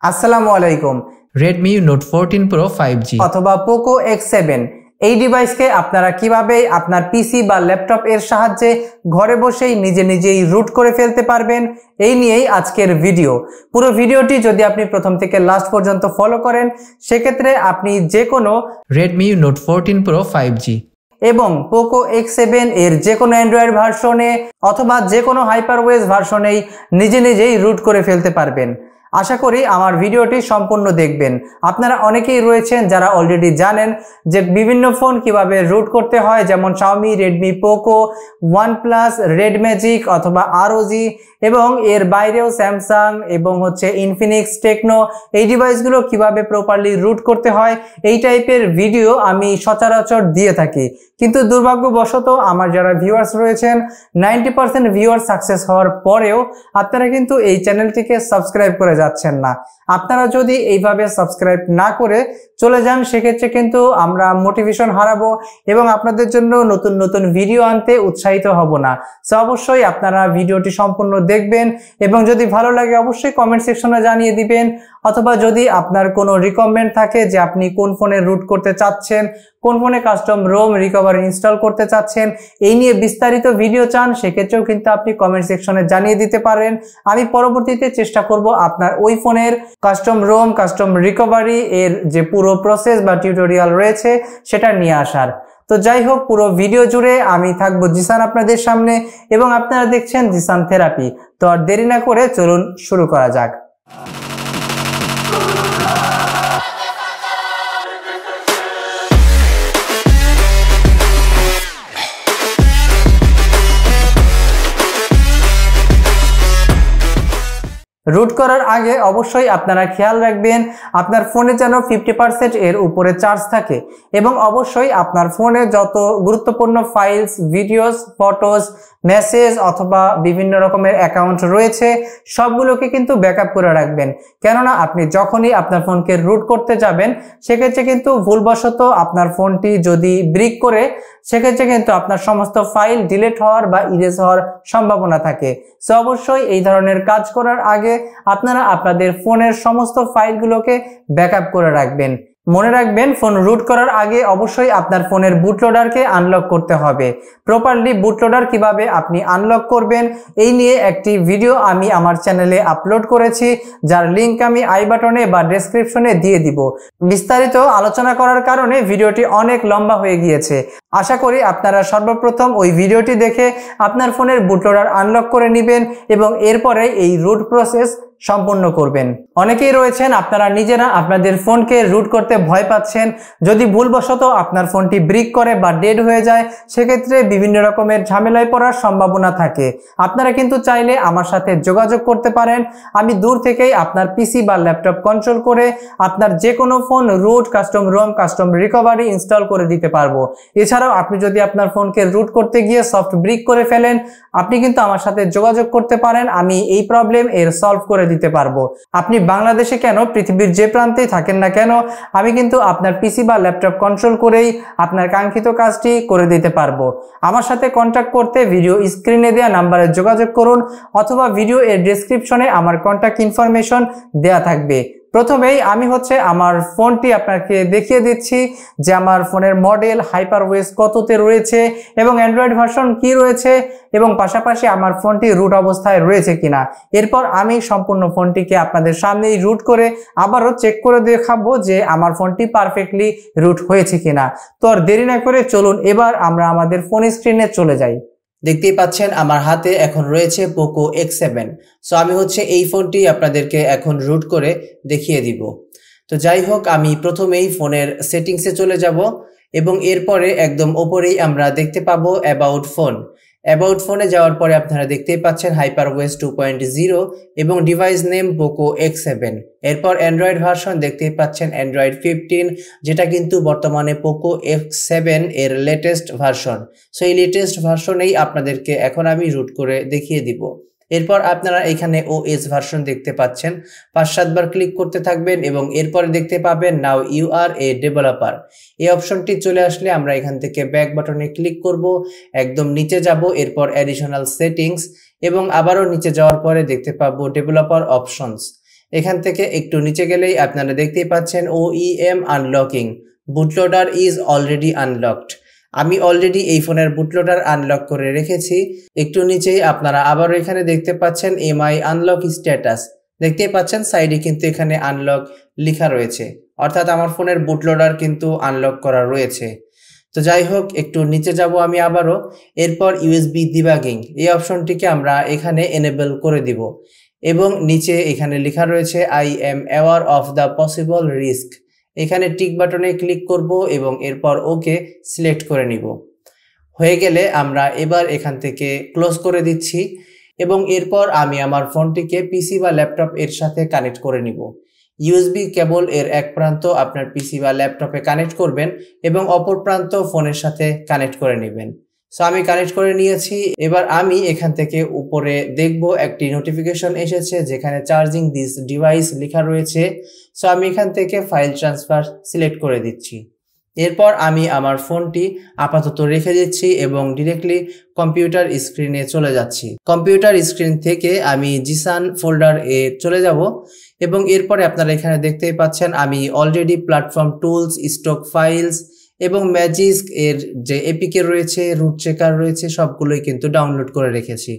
আসসালামু আলাইকুম। Redmi Note 14 Pro 5G অথবা Poco X7 এই ডিভাইসকে আপনারা কিভাবে আপনার পিসি বা ল্যাপটপ এর সাহায্যে ঘরে বসেই নিজেই রুট করে ফেলতে পারবেন এই নিয়েই আজকের ভিডিও। পুরো ভিডিওটি যদি আপনি প্রথম থেকে লাস্ট পর্যন্ত ফলো করেন সেক্ষেত্রে আপনি যে কোনো Redmi Note 14 Pro 5G এবং Poco X7 এর যে কোনো অ্যান্ড্রয়েড ভার্সনে অথবা যে কোনো হাইপারওয়েজ ভার্সনেই নিজেই রুট করে ফেলতে পারবেন। আশা করি আমার ভিডিওটি সম্পূর্ণ দেখবেন। আপনারা অনেকেই রয়েছেন যারা অলরেডি জানেন যে বিভিন্ন ফোন কিভাবে রুট করতে হয়, যেমন Xiaomi, Redmi, Poco, OnePlus, Red Magic অথবা ROG এবং এর বাইরেও Samsung এবং Infinix, Tecno এই ডিভাইসগুলো কিভাবে প্রপারলি রুট করতে হয় এই টাইপের ভিডিও আমি সচরাচর দিয়ে থাকি। কিন্তু দুর্ভাগ্যবশত আমার যারা ভিউয়ার্স রয়েছেন 90% ভিউয়ার সাকসেস হওয়ার পরেও আপনারা কিন্তু এই চ্যানেলটিকে সাবস্ক্রাইব করে যাচ্ছেন না। আপনারা যদি এইভাবে সাবস্ক্রাইব না করে চলে যান সেক্ষেত্রে কিন্তু আমরা মোটিভেশন হারাবো এবং আপনাদের জন্য নতুন ভিডিও আনতে উৎসাহিত হব না। সো অবশ্যই আপনারা ভিডিওটি সম্পূর্ণ দেখবেন এবং যদি ভালো লাগে অবশ্যই কমেন্ট সেকশনে জানিয়ে দিবেন, অথবা যদি আপনার কোনো রিকমেন্ড থাকে যে আপনি কোন ফোনে রুট করতে চাচ্ছেন, কোন ফোনে কাস্টম রোম রিকভারি ইনস্টল করতে চাচ্ছেন, এই নিয়ে বিস্তারিত ভিডিও চান, সেক্ষেত্রেও কিন্তু আপনি কমেন্ট সেকশনে জানিয়ে দিতে পারেন। আমি পরবর্তীতে চেষ্টা করব আপনার ওই ফোনের কাস্টম রোম কাস্টম রিকভারি এর যে পুরো প্রসেস বা টিউটোরিয়াল রয়েছে সেটা নিয়ে আসার। তো যাই হোক, পুরো ভিডিও জুড়ে আমি থাকবো জিসান আপনাদের সামনে এবং আপনারা দেখছেন জিসান থেরাপি। তো আর দেরি না করে চলুন শুরু করা যাক। রুট করার আগে অবশ্যই আপনারা খেয়াল রাখবেন আপনার ফোনে যেন 50% এর উপরে চার্জ থাকে এবং অবশ্যই আপনার ফোনে যত গুরুত্বপূর্ণ ফাইলস, ভিডিওস, ফটোস, মেসেজ অথবা বিভিন্ন রকমের অ্যাকাউন্ট রয়েছে সবগুলোকে কিন্তু ব্যাকআপ করে রাখবেন। কেননা আপনি যখনই আপনার ফোনকে রুট করতে যাবেন সেক্ষেত্রে কিন্তু ভুলবশত আপনার ফোনটি যদি ব্রিক করে সেক্ষেত্রে কিন্তু আপনার সমস্ত ফাইল ডিলিট হওয়ার বা ইরেজ হওয়ার সম্ভাবনা থাকে। সো অবশ্যই এই ধরনের কাজ করার আগে আপনারা আপনাদের ফোনের সমস্ত ফাইলগুলোকে ব্যাকআপ করে রাখবেন। মনে রাখবেন ফোন রুট করার আগে অবশ্যই আপনার ফোনের বুটলোডারকে আনলক করতে হবে। প্রপারলি বুটলোডার কিভাবে আপনি আনলক করবেন এই নিয়ে একটি ভিডিও আমি আমার চ্যানেলে আপলোড করেছি, যার লিংক আমি আই বাটনে বা ডেসক্রিপশনে দিয়ে দিব। বিস্তারিত আলোচনা করার কারণে ভিডিওটি অনেক লম্বা হয়ে গিয়েছে। আশা করি আপনারা সর্বপ্রথম ওই ভিডিওটি দেখে আপনার ফোনের বুটলোডার আনলক করে নেবেন এবং এরপরে এই রুট প্রসেস সম্পূর্ণ করবেন। অনেকেই রয়েছেন আপনারা নিজেরা আপনাদের ফোনকে রুট করতে ভয় পাচ্ছেন। যদি ভুলবশত আপনার ফোনটি ব্রিক করে বা ডেড হয়ে যায় সেক্ষেত্রে বিভিন্ন রকমের ঝামেলায় পড়ার সম্ভাবনা থাকে। আপনারা কিন্তু চাইলে আমার সাথে যোগাযোগ করতে পারেন। আমি দূর থেকেই আপনার পিসি বা ল্যাপটপ কন্ট্রোল করে আপনার যে কোনো phone root, custom ROM, custom recovery install করে দিতে পারবো। এছাড়াও আপনি যদি আপনার ফোনকে রুট করতে গিয়ে সফট ব্রিক করে ফেলেন আপনি কিন্তু আমার সাথে যোগাযোগ করতে পারেন, আমি এই প্রবলেম এর সলভ করে দিতে পারবো। আপনি বাংলাদেশে কেন, পৃথিবীর যে প্রান্তেই থাকেন না কেন আমি কিন্তু আপনার পিসি বা ল্যাপটপ কন্ট্রোল করেই আপনার কাঙ্ক্ষিত কাজটি করে দিতে পারবো। আমার সাথে কন্ট্যাক্ট করতে ভিডিও স্ক্রিনে দেওয়া নাম্বারে যোগাযোগ করুন অথবা ভিডিও এর ডেসক্রিপশনে আমার কন্ট্যাক্ট ইনফরমেশন দেয়া থাকবে। প্রথমেই আমি আমার ফোনটি আপনাকে দেখিয়ে দিচ্ছি যে আমার ফোনের মডেল, হাইপারওয়েজ কততে রয়েছে এবং অ্যান্ড্রয়েড ভার্সন কি রয়েছে এবং পাশাপাশি আমার ফোনটি রুট অবস্থায় রয়েছে কিনা। এরপর আমি সম্পূর্ণ ফোনটিকে আপনাদের সামনেই রুট করে আবারও চেক করে দেখাবো যে আমার ফোনটি পারফেক্টলি রুট হয়েছে কিনা। তো আর দেরি না করে চলুন এবার আমরা আমাদের ফোন স্ক্রিনে চলে যাই। দেখতেই পাচ্ছেন আমার হাতে এখন রয়েছে Poco X7। সো আমি এই ফোনটি আপনাদেরকে এখন রুট করে দেখিয়ে দিব। তো যাই হোক, আমি প্রথমেই ফোনের সেটিংসে চলে যাব এবং এরপরে একদম ওপরেই আমরা দেখতে পাবো অ্যাবাউট ফোন। অ্যাবাউট ফোনে যাওয়ার পরে আপনারা দেখতেই পাচ্ছেন হাইপারওয়েজ 2.0 এবং ডিভাইস নেম Poco X7। এরপর অ্যান্ড্রয়েড ভার্সন দেখতেই পাচ্ছেন অ্যান্ড্রয়েড 15, যেটা কিন্তু বর্তমানে Poco X7 এর লেটেস্ট ভার্সন। সো এই লেটেস্ট ভার্সনেই আপনাদেরকে এখন আমি রুট করে দেখিয়ে দিব। এরপর আপনারা এখানে OS ভার্সন দেখতে পাচ্ছেন, 5-7 বার ক্লিক করতে থাকবেন এবং এরপরে দেখতে পাবেন now you R A developer. এই অপশনটি চলে আসলে আমরা এখান থেকে ব্যাক বাটনে ক্লিক করব, একদম নিচে যাব, এরপর অ্যাডিশনাল সেটিংস এবং আবারও নিচে যাওয়ার পরে দেখতে পাবো ডেভেলপার অপশনস। এখান থেকে একটু নিচে গেলেই আপনারা দেখতেই পাচ্ছেন OEM unlocking, bootloader is already unlocked. আমি অলরেডি এই ফোনের বুটলোডার আনলক করে রেখেছি। একটু নিচেই আপনারা আবারও এখানে দেখতে পাচ্ছেন MI আনলক স্ট্যাটাস, দেখতেই পাচ্ছেন সাইডে কিন্তু এখানে আনলক লেখা রয়েছে, অর্থাৎ আমার ফোনের বুটলোডার কিন্তু আনলক করা রয়েছে। তো যাই হোক, একটু নিচে যাব আমি আবারও। এরপর USB ডিবাগিং এই অপশনটিকে আমরা এখানে এনেবল করে দিব এবং নিচে এখানে লেখা রয়েছে I am aware of the possible risk. এখানে টিক বাটনে ক্লিক করব এবং এরপর ওকে সিলেক্ট করে নিব। হয়ে গেলে আমরা এবার এখান থেকে ক্লোজ করে দিচ্ছি এবং এরপর আমি আমার ফোনটিকে পিসি বা ল্যাপটপ এর সাথে কানেক্ট করে নিব। USB কেবল এর এক প্রান্ত আপনার পিসি বা ল্যাপটপে কানেক্ট করবেন এবং অপর প্রান্ত ফোনের সাথে কানেক্ট করে নেবেন। সো আমি কানেক্ট করে নিয়েছি। এবার আমি এখান থেকে উপরে দেখব একটি নোটিফিকেশন এসেছে যেখানে চার্জিং দিস ডিভাইস লেখা রয়েছে। সো আমি এখান থেকে ফাইল ট্রান্সফার সিলেক্ট করে দিচ্ছি। এরপর আমি আমার ফোনটি আপাতত রেখে দিচ্ছি এবং ডিরেক্টলি কম্পিউটার স্ক্রিনে চলে যাচ্ছি। কম্পিউটার স্ক্রিন থেকে আমি জিসান ফোল্ডার এ চলে যাব এবং এরপরে আপনারা এখানে দেখতেই পাচ্ছেন আমি already platform tools, stock files এবং ম্যাজিস্ক এর যে এপিকে রয়েছে, রুট চেকার রয়েছে, সবগুলোই কিন্তু ডাউনলোড করে রেখেছি।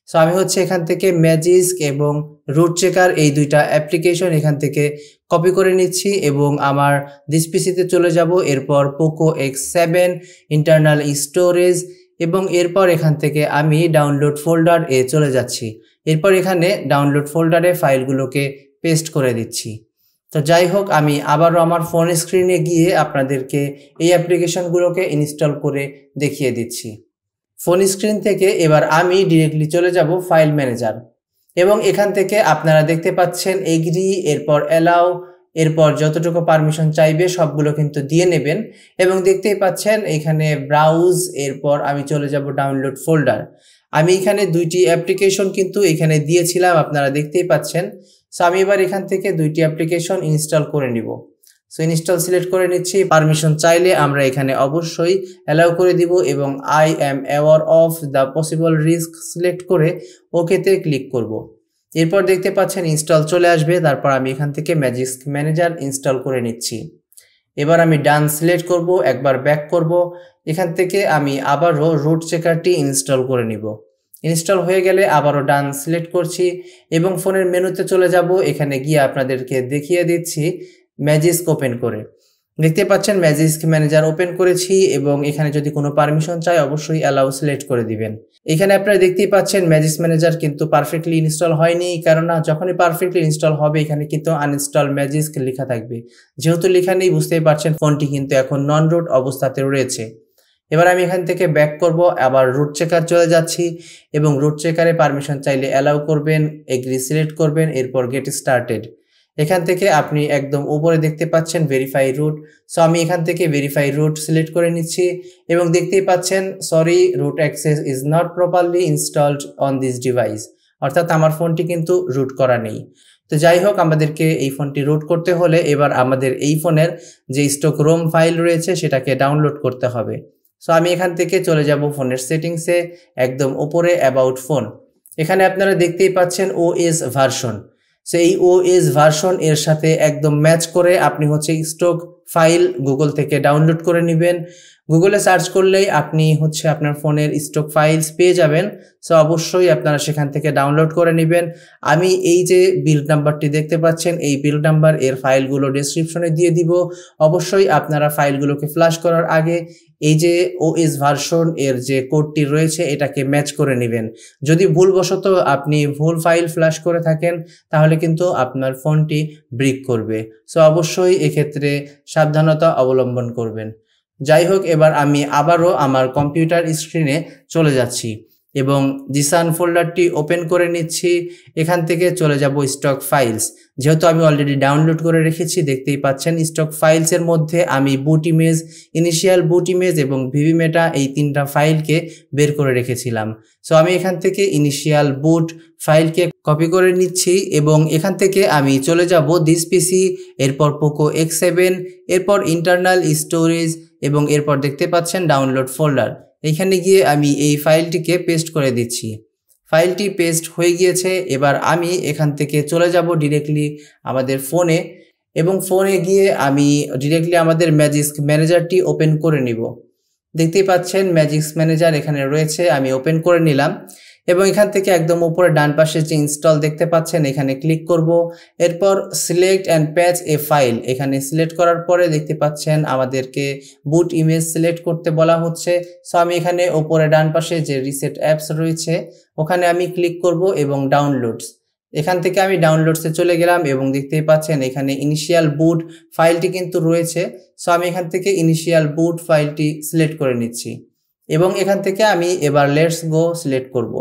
সো আমি এখান থেকে ম্যাজিস্ক এবং রুট চেকার এই দুইটা অ্যাপ্লিকেশন এখান থেকে কপি করে নিচ্ছি এবং আমার দিস পিসিতে চলে যাব। এরপর পোকো X7 ইন্টারনাল স্টোরেজ এবং এরপর এখান থেকে আমি ডাউনলোড ফোল্ডার এ চলে যাচ্ছি। এরপর এখানে ডাউনলোড ফোল্ডারে ফাইলগুলোকে পেস্ট করে দিচ্ছি। তো যাই হোক, আমি আবারও আমার ফোন স্ক্রিনে গিয়ে আপনাদেরকে এই অ্যাপ্লিকেশনগুলোকে ইনস্টল করে দেখিয়ে দিচ্ছি। ফোন স্ক্রিন থেকে এবার আমি ডিরেক্টলি চলে যাব ফাইল ম্যানেজার এবং এখান থেকে আপনারা দেখতে পাচ্ছেন এগ্রি, এরপর অ্যালাউ, এরপর যতটুকু পারমিশন চাইবে সবগুলো কিন্তু দিয়ে নেবেন এবং দেখতেই পাচ্ছেন এখানে ব্রাউজ, এরপর আমি চলে যাব ডাউনলোড ফোল্ডার। আমি এখানে দুইটি অ্যাপ্লিকেশন কিন্তু এখানে দিয়েছিলাম, আপনারা দেখতেই পাচ্ছেন। সো আমি এবার এখান থেকে দুইটি অ্যাপ্লিকেশন ইনস্টল করে নিব। সো ইনস্টল সিলেক্ট করে নিচ্ছি। পারমিশন চাইলে আমরা এখানে অবশ্যই অ্যালাউ করে দিব এবং I am aware of the possible risk select করে ওকেতে ক্লিক করব। এরপর দেখতে পাচ্ছেন ইনস্টল চলে আসবে। তারপর আমি এখান থেকে ম্যাজিস্ক ম্যানেজার ইনস্টল করে নিচ্ছি। এবার আমি ডান সিলেক্ট করব, একবার ব্যাক করব। এখান থেকে আমি আবারও রুট চেকারটি ইনস্টল করে নিব। ইনস্টল হয়ে গেলে আবারও ডান সিলেক্ট করছি এবং ফোনের মেনুতে চলে যাব। এখানে গিয়ে আপনাদেরকে দেখিয়ে দিচ্ছি ম্যাজিস্ক ওপেন করে। দেখতে পাচ্ছেন ম্যাজিস্ক ম্যানেজার ওপেন করেছি এবং এখানে যদি কোনো পারমিশন চাই অবশ্যই অ্যালাউ সিলেক্ট করে দিবেন। এখানে আপনারা দেখতেই পাচ্ছেন ম্যাজিস্ক ম্যানেজার কিন্তু পারফেক্টলি ইনস্টল হয়নি, কেননা যখনই পারফেক্টলি ইনস্টল হবে এখানে কিন্তু আনইনস্টল ম্যাজিস্ক লেখা থাকবে। যেহেতু লেখা নেই বুঝতেই পারছেন ফোনটি কিন্তু এখন নন রুট অবস্থাতে রয়েছে। এবার আমি এখান থেকে ব্যাক করব, আবার রুট চেকার চলে যাচ্ছি এবং রুট চেকারে পারমিশন চাইলে অ্যালাউ করবেন, এগ্রি সিলেক্ট করবেন, এরপর গেট স্টার্টেড। এখান থেকে আপনি একদম উপরে দেখতে পাচ্ছেন ভেরিফাই রুট। সো আমি এখান থেকে ভেরিফাই রুট সিলেক্ট করে নিচ্ছি এবং দেখতেই পাচ্ছেন sorry root access is not properly installed on this device, অর্থাৎ আমার ফোনটি কিন্তু রুট করা নেই। তো যাই হোক, আমাদেরকে এই ফোনটি রুট করতে হলে এবার আমাদের এই ফোনের যে স্টক রোম ফাইল রয়েছে সেটাকে ডাউনলোড করতে হবে। সো আমি এখান থেকে চলে যাব ফোনের সেটিংসে, একদম উপরে অ্যাবাউট ফোন। এখানে আপনারা দেখতেই পাচ্ছেন OS ভার্সন। সো এই OS ভার্সন এর সাথে একদম ম্যাচ করে আপনি স্টক ফাইল গুগল থেকে ডাউনলোড করে নেবেন। গুগলে সার্চ করলেই আপনি আপনার ফোনের স্টক ফাইলস পেয়ে যাবেন। সো অবশ্যই আপনারা সেখান থেকে ডাউনলোড করে নেবেন। আমি এই যে বিল্ড নাম্বারটি দেখতে পাচ্ছেন এই বিল্ড নাম্বার এর ফাইলগুলো ডেসক্রিপশনে দিয়ে দিব। অবশ্যই আপনারা ফাইলগুলোকে ফ্ল্যাশ করার আগে এই যে OS ভার্সন এর যে কোডটি রয়েছে এটাকে ম্যাচ করে নেবেন। যদি ভুলবশত আপনি ভুল ফাইল ফ্ল্যাশ করে থাকেন তাহলে কিন্তু আপনার ফোনটি ব্রিক করবে। সো অবশ্যই এক্ষেত্রে সাবধানতা অবলম্বন করবেন। যাই হোক, এবার আমি আবারও আমার কম্পিউটার স্ক্রিনে চলে যাচ্ছি এবং জিসান ফোল্ডারটি ওপেন করে নিচ্ছি। এখান থেকে চলে যাব স্টক ফাইলস। যেহেতু আমি অলরেডি ডাউনলোড করে রেখেছি, দেখতেই পাচ্ছেন স্টক ফাইলসের মধ্যে আমি বুট ইমেজ, ইনিশিয়াল বুট ইমেজ এবং ভিভি মেটা এই তিনটা ফাইলকে বের করে রেখেছিলাম। সো আমি এখান থেকে ইনিশিয়াল বুট ফাইলকে কপি করে নিচ্ছি এবং এখান থেকে আমি চলে যাব দিস পিসি, এরপর পোকো X7, এরপর ইন্টারনাল স্টোরেজ এবং এরপর দেখতে পাচ্ছেন ডাউনলোড ফোল্ডার। এখানে গিয়ে আমি এই ফাইলটিকে পেস্ট করে দিচ্ছি। ফাইলটি পেস্ট হয়ে গিয়েছে। এবার আমি এখান থেকে চলে যাব ডিরেক্টলি আমাদের ফোনে এবং ফোনে গিয়ে আমি ডিরেক্টলি আমাদের ম্যাজিস্ক ম্যানেজারটি ওপেন করে নিব। দেখতেই পাচ্ছেন ম্যাজিস্ক ম্যানেজার এখানে রয়েছে, আমি ওপেন করে নিলাম এবং এখান থেকে একদম উপরে ডান পাশে যে ইনস্টল দেখতে পাচ্ছেন এখানে ক্লিক করব। এরপর select and patch A file এখানে সিলেক্ট করার পরে দেখতে পাচ্ছেন আমাদেরকে বুট ইমেজ সিলেক্ট করতে বলা হচ্ছে। সো আমি এখানে উপরে ডান পাশে যে রিসেট অ্যাপস রয়েছে ওখানে আমি ক্লিক করব এবং ডাউনলোডস, এখান থেকে আমি ডাউনলোডসে চলে গেলাম এবং দেখতেই পাচ্ছেন এখানে ইনিশিয়াল বুট ফাইলটি কিন্তু রয়েছে। সো আমি এখান থেকে ইনিশিয়াল বুট ফাইলটি সিলেক্ট করে নিচ্ছি এবং এখান থেকে আমি এবার লেটস গো সিলেক্ট করব।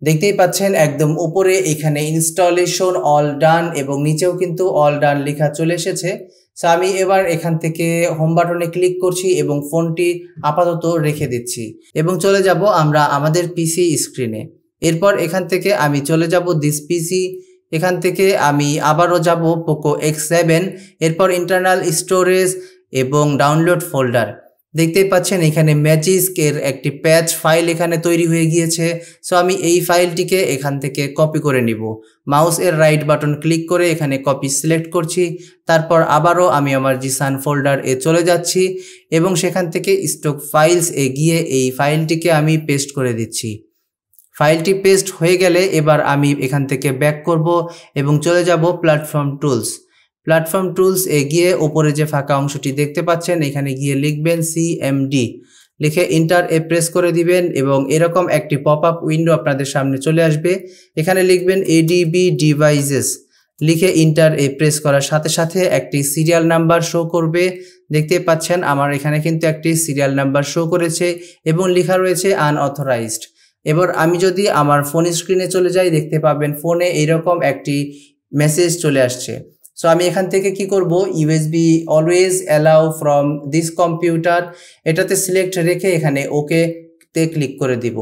দেখতেই পাচ্ছেন একদম উপরে এখানে ইনস্টলেশন অল ডান এবং নিচেও কিন্তু অল ডান লেখা চলে এসেছে। সো আমি এবার এখান থেকে হোম বাটনে ক্লিক করছি এবং ফোনটি আপাতত রেখে দিচ্ছি এবং চলে যাব আমরা আমাদের পিসি স্ক্রিনে। এরপর এখান থেকে আমি চলে যাব দিস পিসি, এখান থেকে আমি আবারও যাব পোকো X7, এরপর ইন্টারনাল স্টোরেজ এবং ডাউনলোড ফোল্ডার। দেখতেই পাচ্ছেন এখানে ম্যাজিস্ক এর একটি প্যাচ ফাইল এখানে তৈরি হয়ে গিয়েছে। সো আমি এই ফাইলটিকে এখান থেকে কপি করে নিব। মাউস এর রাইট বাটন ক্লিক করে এখানে কপি সিলেক্ট করছি, তারপর আবারও আমি আমার জিসান ফোল্ডার এ চলে যাচ্ছি এবং সেখান থেকে স্টক ফাইলস এ গিয়ে এই ফাইলটিকে আমি পেস্ট করে দিচ্ছি। ফাইলটি পেস্ট হয়ে গেলে এবার আমি এখান থেকে ব্যাক করব এবং চলে যাব প্ল্যাটফর্ম টুলস। প্ল্যাটফর্ম টুলস এ গিয়ে ওপরে যে ফাঁকা অংশটি দেখতে পাচ্ছেন এখানে গিয়ে লিখবেন CMD, লিখে ইন্টার এ প্রেস করে দিবেন এবং এরকম একটি পপ আপ উইন্ডো আপনাদের সামনে চলে আসবে। এখানে লিখবেন ADB ডিভাইসেস, লিখে ইন্টার এ প্রেস করার সাথে সাথে একটি সিরিয়াল নাম্বার শো করবে। দেখতে পাচ্ছেন আমার এখানে কিন্তু একটি সিরিয়াল নাম্বার শো করেছে এবং লেখা রয়েছে আনঅথরাইজড। এবার আমি যদি আমার ফোন স্ক্রিনে চলে যাই দেখতে পাবেন ফোনে এইরকম একটি মেসেজ চলে আসছে। সো আমি এখান থেকে কি করব, USB always allow from this computer এটাতে সিলেক্ট রেখে এখানে ওকে তে ক্লিক করে দিব।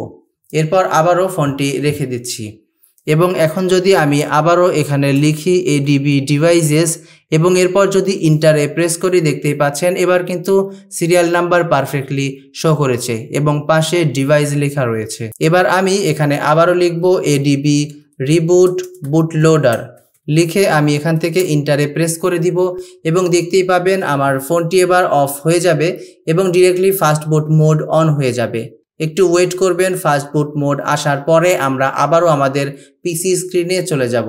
এরপর আবারও ফোনটি রেখে দিচ্ছি এবং এখন যদি আমি আবারও এখানে লিখি ADB ডিভাইসেস এবং এরপর যদি ইন্টার এ প্রেস করি দেখতেই পাচ্ছেন এবার কিন্তু সিরিয়াল নাম্বার পারফেক্টলি শো করেছে এবং পাশে ডিভাইস লেখা রয়েছে। এবার আমি এখানে আবারও লিখব ADB রিবুট বুটলোডার, লিখে আমি এখান থেকে ইন্টারে প্রেস করে দিব এবং দেখতেই পাবেন আমার ফোনটি এবার অফ হয়ে যাবে এবং directly fast boot mode on হয়ে যাবে। একটু ওয়েট করবেন, ফাস্ট বুট মোড আসার পরে আমরা আবারও আমাদের পিসি স্ক্রিনে চলে যাব।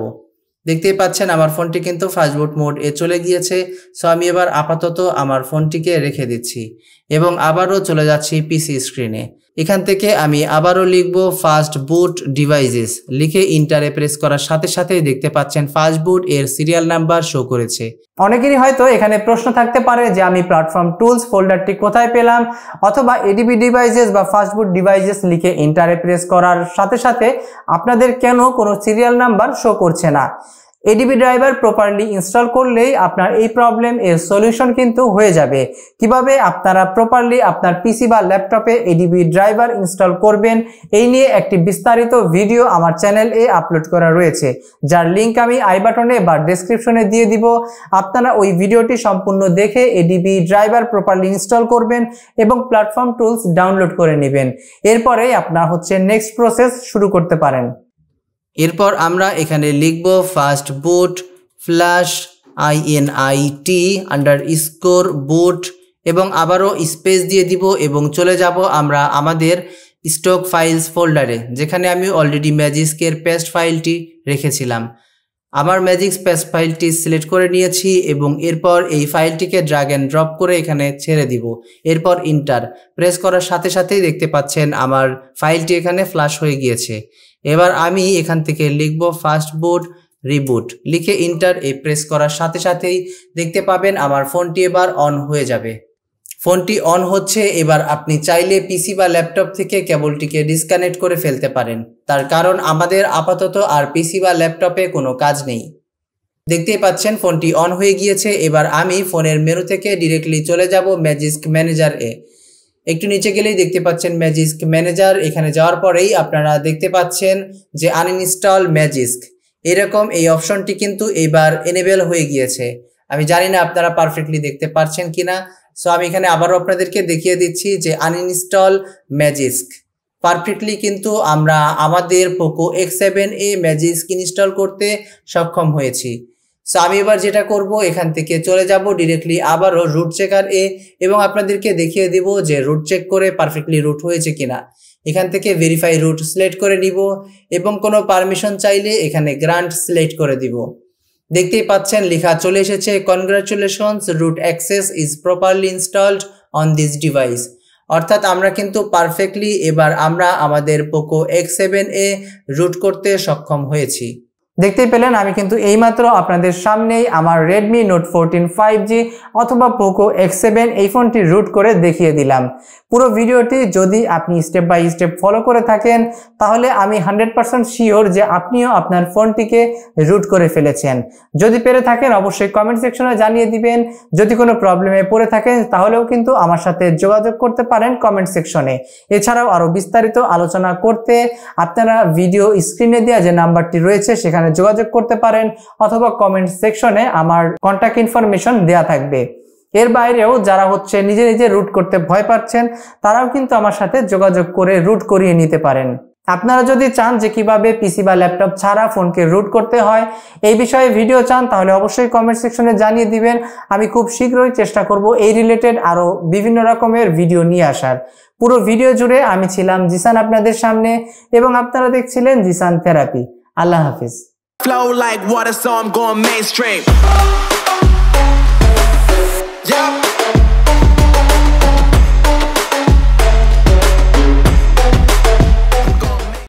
দেখতেই পাচ্ছেন আমার ফোনটি কিন্তু ফাস্ট বুট মোড এ চলে গিয়েছে। সো আমি এবার আপাতত আমার ফোনটিকে রেখে দিচ্ছি এবং আবারও চলে যাচ্ছি পিসি স্ক্রিনে। এখান থেকে আমি আবারও লিখব ফাস্ট বুট ডিভাইসেস, লিখে ইন্টারে প্রেস করার সাথে সাথেই দেখতে পাচ্ছেন ফাস্ট বুট এর সিরিয়াল নাম্বার শো করেছে। অনেকেরই হয়তো এখানে প্রশ্ন থাকতে পারে যে আমি প্ল্যাটফর্ম টুলস ফোল্ডারটি কোথায় পেলাম, অথবা ADB ডিভাইসেস বা ফাস্ট বুট ডিভাইসেস লিখে ইন্টারে প্রেস করার সাথে সাথে আপনাদের কেন কোনো সিরিয়াল নাম্বার শো করছে না। ADB ড্রাইভার প্রপারলি ইনস্টল করলেই আপনার এই প্রবলেম এর সলিউশন কিন্তু হয়ে যাবে। কিভাবে আপনারা প্রপারলি আপনার পিসি বা ল্যাপটপে ADB ড্রাইভার ইনস্টল করবেন এই নিয়ে একটি বিস্তারিত ভিডিও আমার চ্যানেলে আপলোড করা রয়েছে, যার লিংক আমি আই বাটনে বা ডেসক্রিপশনে দিয়ে দিব। আপনারা ওই ভিডিওটি সম্পূর্ণ দেখে ADB ড্রাইভার প্রপারলি ইনস্টল করবেন এবং প্ল্যাটফর্ম টুলস ডাউনলোড করে নেবেন। এরপরে আপনার নেক্সট প্রসেস শুরু করতে পারেন। এরপর আমরা এখানে লিখব ফাস্ট বুট ফ্ল্যাশ INIT _ boot এবং আবারও স্পেস দিয়ে দিব এবং চলে যাব আমরা আমাদের স্টক ফাইলস ফোল্ডারে, যেখানে আমি অলরেডি ম্যাজিস্কের পেস্ট ফাইলটি রেখেছিলাম। আমার ম্যাজিক্স পেস্ট ফাইলটি সিলেক্ট করে নিয়েছি এবং এরপর এই ফাইলটিকে ড্র্যাগ অ্যান্ড ড্রপ করে এখানে ছেড়ে দিব। এরপর ইন্টার প্রেস করার সাথে সাথেই দেখতে পাচ্ছেন আমার ফাইলটি এখানে ফ্ল্যাশ হয়ে গিয়েছে। এবার আমি এখান থেকে লিখব ফাস্ট বুট রিবুট, লিখে ইন্টার এ প্রেস করার সাথে সাথেই দেখতে পাবেন আমার ফোনটি এবার অন হয়ে যাবে। ফোনটি অন হচ্ছে। এবার আপনি চাইলে পিসি বা ল্যাপটপ থেকে কেবলটিকে ডিসকানেক্ট করে ফেলতে পারেন, তার কারণ আমাদের আপাতত আর পিসি বা ল্যাপটপে কোনো কাজ নেই। দেখতেই পাচ্ছেন ফোনটি অন হয়ে গিয়েছে। এবার আমি ফোনের মেনু থেকে ডিরেক্টলি চলে যাব ম্যাজিস্ক ম্যানেজার এ। একটু নিচে গেলেই দেখতে পাচ্ছেন ম্যাজিস্ক ম্যানেজার। এখানে যাওয়ার পরেই আপনারা দেখতে পাচ্ছেন যে আনইনস্টল ম্যাজিস্ক, এরকম এই অপশনটি কিন্তু এইবার এনেবেল হয়ে গিয়েছে। আমি জানি না আপনারা পারফেক্টলি দেখতে পাচ্ছেন কিনা। সো আমি এখানে আবারও আপনাদেরকে দেখিয়ে দিচ্ছি যে আনইনস্টল ম্যাজিস্ক পারফেক্টলি কিন্তু আমরা আমাদের পোকো X7a ম্যাজিক ইনস্টল করতে সক্ষম হয়েছি। সো আমি এবার যেটা করব, এখান থেকে চলে যাব ডিরেক্টলি আবারও রুট চেকার এ এবং আপনাদেরকে দেখিয়ে দিব যে রুট চেক করে পারফেক্টলি রুট হয়েছে কিনা। এখান থেকে ভেরিফাই রুট সিলেক্ট করে নিব এবং কোনো পারমিশন চাইলে এখানে গ্রান্ট সিলেক্ট করে দিব। দেখতেই পাচ্ছেন লেখা চলে এসেছে, congratulations, root access is properly installed on this device. অর্থাৎ আমরা কিন্তু পারফেক্টলি এবার আমরা আমাদের পোকো X7a রুট করতে সক্ষম হয়েছি। দেখতেই পেলেন আমি কিন্তু এইমাত্র আপনাদের সামনেই আমার Redmi Note 14 5G অথবা পোকো X7 এই ফোনটি রুট করে দেখিয়ে দিলাম। পুরো ভিডিওটি যদি আপনি স্টেপ বাই স্টেপ ফলো করে থাকেন তাহলে আমি 100% শিওর যে আপনিও আপনার ফোনটিকে রুট করে ফেলেছেন। যদি পেরে থাকেন অবশ্যই কমেন্ট সেকশনে জানিয়ে দিবেন। যদি কোনো প্রবলেমে পড়ে থাকেন তাহলেও কিন্তু আমার সাথে যোগাযোগ করতে পারেন কমেন্ট সেকশনে। এছাড়াও আরও বিস্তারিত আলোচনা করতে আপনারা ভিডিও স্ক্রিনে দেওয়া যে নাম্বারটি রয়েছে সেখানে যোগাযোগ করতে পারেন অথবা কমেন্ট সেকশনে আমার কন্ট্যাক্ট ইনফরমেশন দেয়া থাকবে। এর বাইরেও যারা নিজে নিজে রুট করতে ভয় পাচ্ছেন তারাও কিন্তু আমার সাথে যোগাযোগ করে রুট করিয়ে নিতে পারেন। আপনারা যদি চান যে কিভাবে পিসি বা ল্যাপটপ ছাড়া ফোনকে রুট করতে হয় এই বিষয়ে ভিডিও চান তাহলে অবশ্যই কমেন্ট সেকশনে জানিয়ে দিবেন। আমি খুব শীঘ্রই চেষ্টা করব এই রিলেটেড আরো বিভিন্ন রকমের ভিডিও নিয়ে আসার। পুরো ভিডিও জুড়ে আমি ছিলাম জিসান আপনাদের সামনে এবং আপনারা দেখছিলেন Jisan therapy. Allah Hafiz. Flow like water, so I'm going mainstream. Yeah.